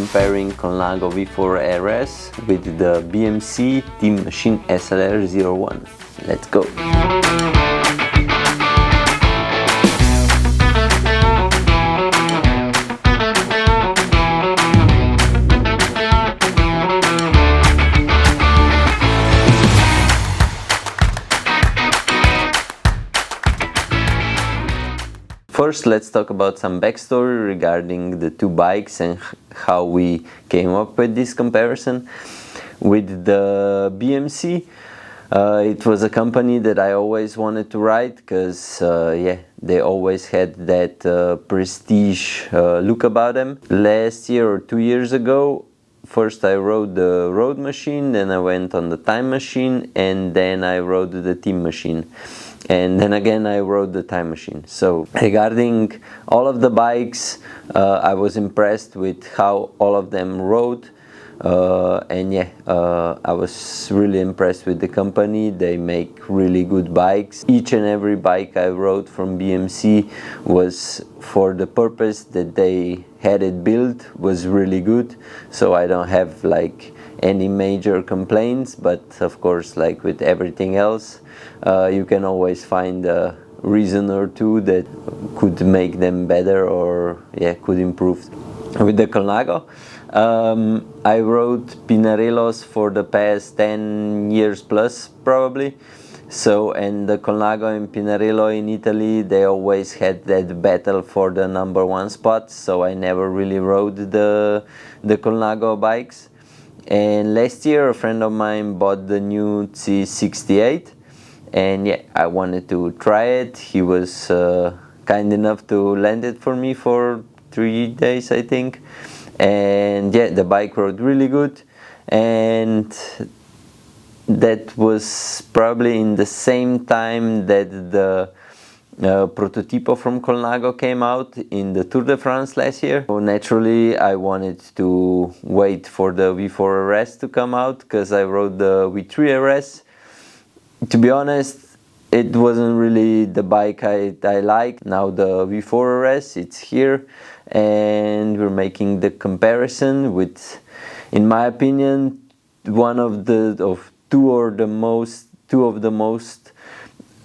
comparing Colnago V4RS with the BMC Teammachine SLR01. Let's go! First, let's talk about some backstory regarding the two bikes and how we came up with this comparison. With the BMC, it was a company that I always wanted to ride because they always had that prestige look about them. Last year or 2 years ago, first I rode the road machine, then I went on the time machine, and then I rode the team machine. And then again I rode the time machine. So regarding all of the bikes, I was impressed with how all of them rode. I was really impressed with the company. They make really good bikes. Each and every bike I rode from BMC was for the purpose that they had it built, was really good. So I don't have like any major complaints, but of course, like with everything else, you can always find a reason or two that could make them better or could improve. With the Colnago, I rode Pinarellos for the past 10 years plus probably. So, and the Colnago and Pinarello in Italy, they always had that battle for the #1 spot. So I never really rode the Colnago bikes. And last year a friend of mine bought the new C68, and I wanted to try it. He was kind enough to lend it for me for 3 days, I think. And the bike rode really good, and that was probably in the same time that the Prototipo from Colnago came out in the Tour de France last year. So naturally I wanted to wait for the V4RS to come out because I rode the V3RS. To be honest, it wasn't really the bike I liked. Now the V4RS, it's here, and we're making the comparison with, in my opinion, two of the most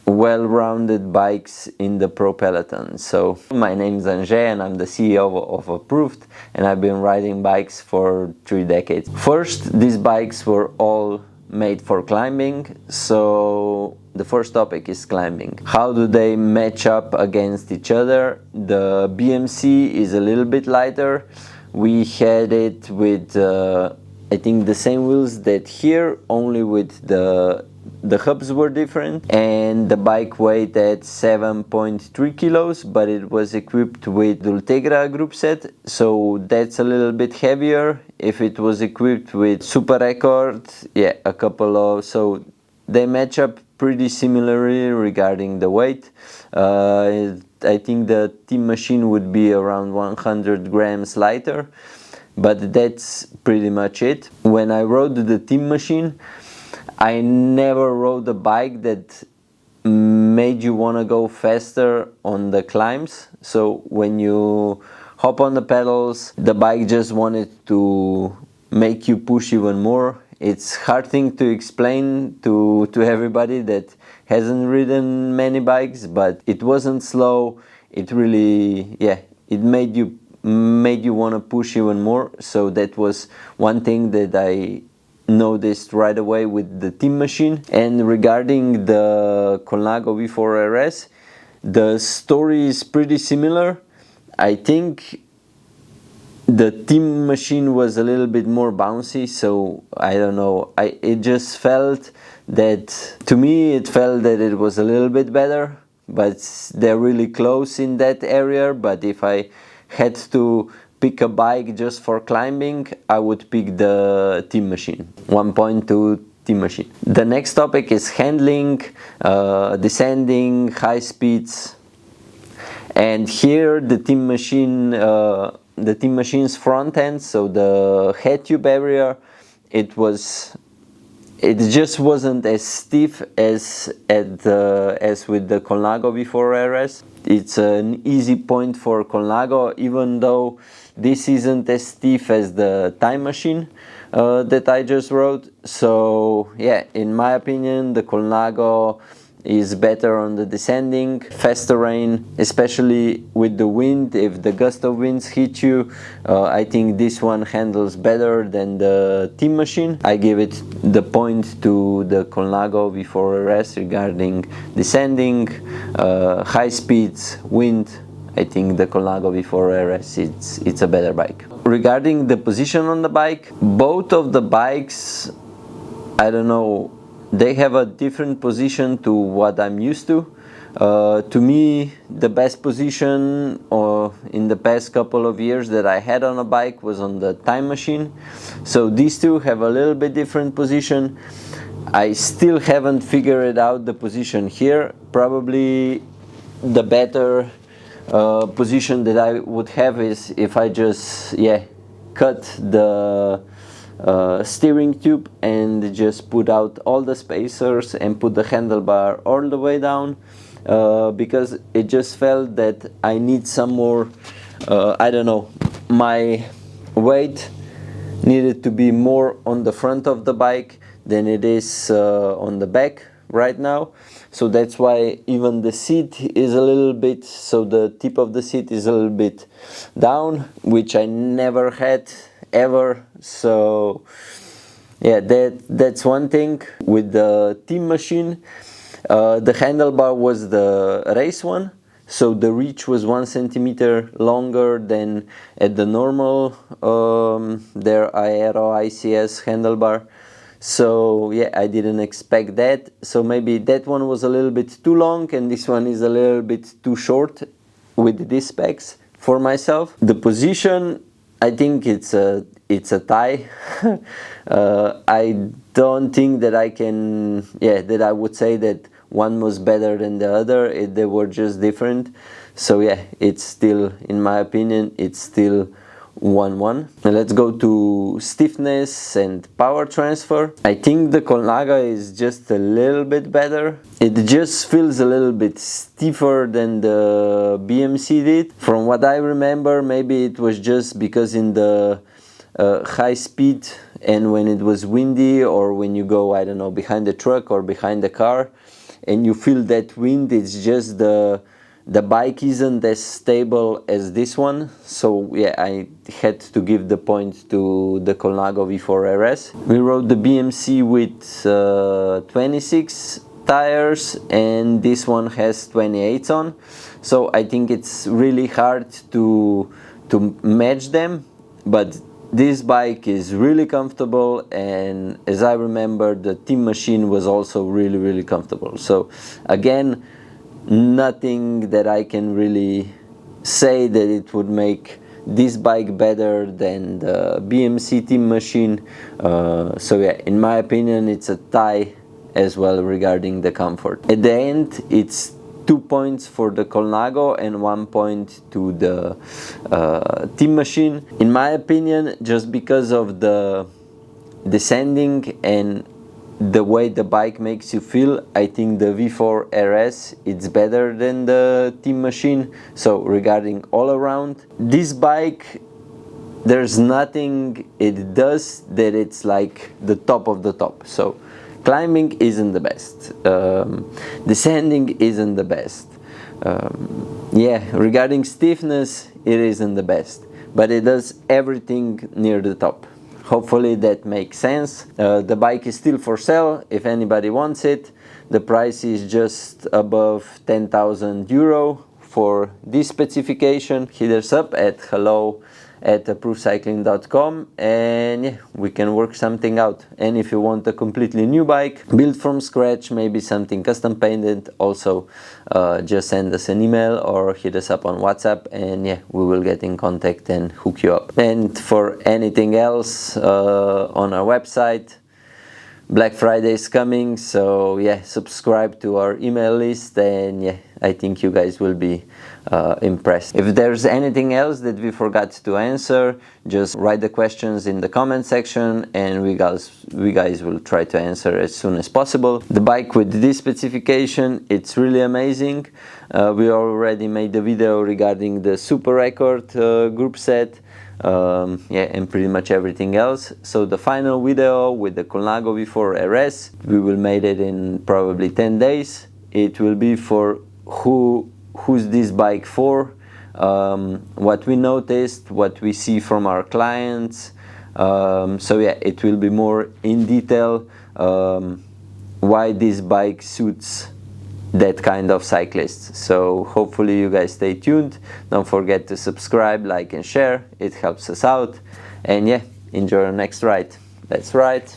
well-rounded bikes in the pro peloton. So my name is Andrzej and I'm the CEO of Approved, and I've been riding bikes for 3 decades. First, these bikes were all made for climbing, so the first topic is climbing. How do they match up against each other? The BMC is a little bit lighter. We had it with I think the same wheels that here, only with the hubs were different, and the bike weighed at 7.3 kilos, but it was equipped with Ultegra group set, so that's a little bit heavier. If it was equipped with Super Record, so they match up pretty similarly regarding the weight. I think the team machine would be around 100 grams lighter, but that's pretty much it. When I rode the team machine, I never rode a bike that made you want to go faster on the climbs. So when you hop on the pedals, the bike just wanted to make you push even more. It's hard thing to explain to everybody that hasn't ridden many bikes, but it wasn't slow. It really, it made you want to push even more. So that was one thing that I noticed right away with the team machine. And regarding the Colnago V4RS, the story is pretty similar. I think the team machine was a little bit more bouncy, so I don't know, it just felt that, to me it felt that it was a little bit better, but they're really close in that area. But if I had to pick a bike just for climbing, I would pick the team machine, 1.2 team machine. The next topic is handling, descending, high speeds, and here the team machine's front end, so the head tube area, it just wasn't as stiff as with the Colnago V4RS. It's an easy point for Colnago, even though this isn't as stiff as the Time Machine that I just rode. So yeah, in my opinion, the Colnago is better on the descending, fast terrain, especially with the wind. If the gust of winds hit you, I think this one handles better than the Team Machine. I give it the point to the Colnago V4RS regarding descending, high speeds, wind. I think the Colnago V4RS it's a better bike. Regarding the position on the bike, both of the bikes, I don't know, they have a different position to what I'm used to. To me, the best position in the past couple of years that I had on a bike was on the Time Machine. So these two have a little bit different position. I still haven't figured out the position here. Probably the better position that I would have is if I just cut the steering tube and just put out all the spacers and put the handlebar all the way down, because it just felt that I need some more, I don't know, my weight needed to be more on the front of the bike than it is on the back right now. So that's why even the seat is a little bit, so the tip of the seat is a little bit down, which I never had ever. So yeah, that's one thing. With the Team Machine, the handlebar was the race one, so the reach was 1 centimeter longer than at the normal their Aero ICS handlebar. So yeah, I didn't expect that. So maybe that one was a little bit too long and this one is a little bit too short with these specs for myself. The position, I think it's a tie. I don't think that I can, that I would say that one was better than the other. They were just different. So yeah, it's still, in my opinion, it's still 1-1. Now let's go to stiffness and power transfer. I think the Colnago is just a little bit better. It just feels a little bit stiffer than the BMC did. From what I remember, maybe it was just because in the high speed and when it was windy, or when you go, I don't know, behind the truck or behind the car and you feel that wind, it's just the bike isn't as stable as this one. So yeah, I had to give the point to the Colnago V4RS. We rode the BMC with 26 tires and this one has 28s on. So I think it's really hard to match them, but this bike is really comfortable, and as I remember, the Team Machine was also really comfortable. So again, nothing that I can really say that it would make this bike better than the BMC Team Machine. So yeah, in my opinion, it's a tie as well regarding the comfort. At the end, it's 2 points for the Colnago and 1 point to the Team Machine. In my opinion, just because of the descending and the way the bike makes you feel, I think the V4RS it's better than the Team Machine. So regarding all around, this bike, there's nothing it does that it's like the top of the top. So climbing isn't the best, descending isn't the best, regarding stiffness it isn't the best, but it does everything near the top. Hopefully that makes sense. The bike is still for sale if anybody wants it. The price is just above 10,000 euro for this specification. Hit us up at hello@approvedcycling.com and yeah, we can work something out. And if you want a completely new bike built from scratch, maybe something custom painted, also just send us an email or hit us up on WhatsApp and yeah, we will get in contact and hook you up. And for anything else on our website, Black Friday is coming, so yeah, subscribe to our email list and yeah, I think you guys will be impressed. If there's anything else that we forgot to answer, just write the questions in the comment section and we guys will try to answer as soon as possible. The bike with this specification, it's really amazing. We already made the video regarding the Super Record group set. yeah, and pretty much everything else. So the final video with the Colnago V4RS, we will make it in probably 10 days. It will be for who's this bike for, what we noticed, what we see from our clients. So yeah, it will be more in detail why this bike suits that kind of cyclists. So hopefully you guys stay tuned. Don't forget to subscribe, like and share. It helps us out. And yeah, enjoy your next ride. Let's ride.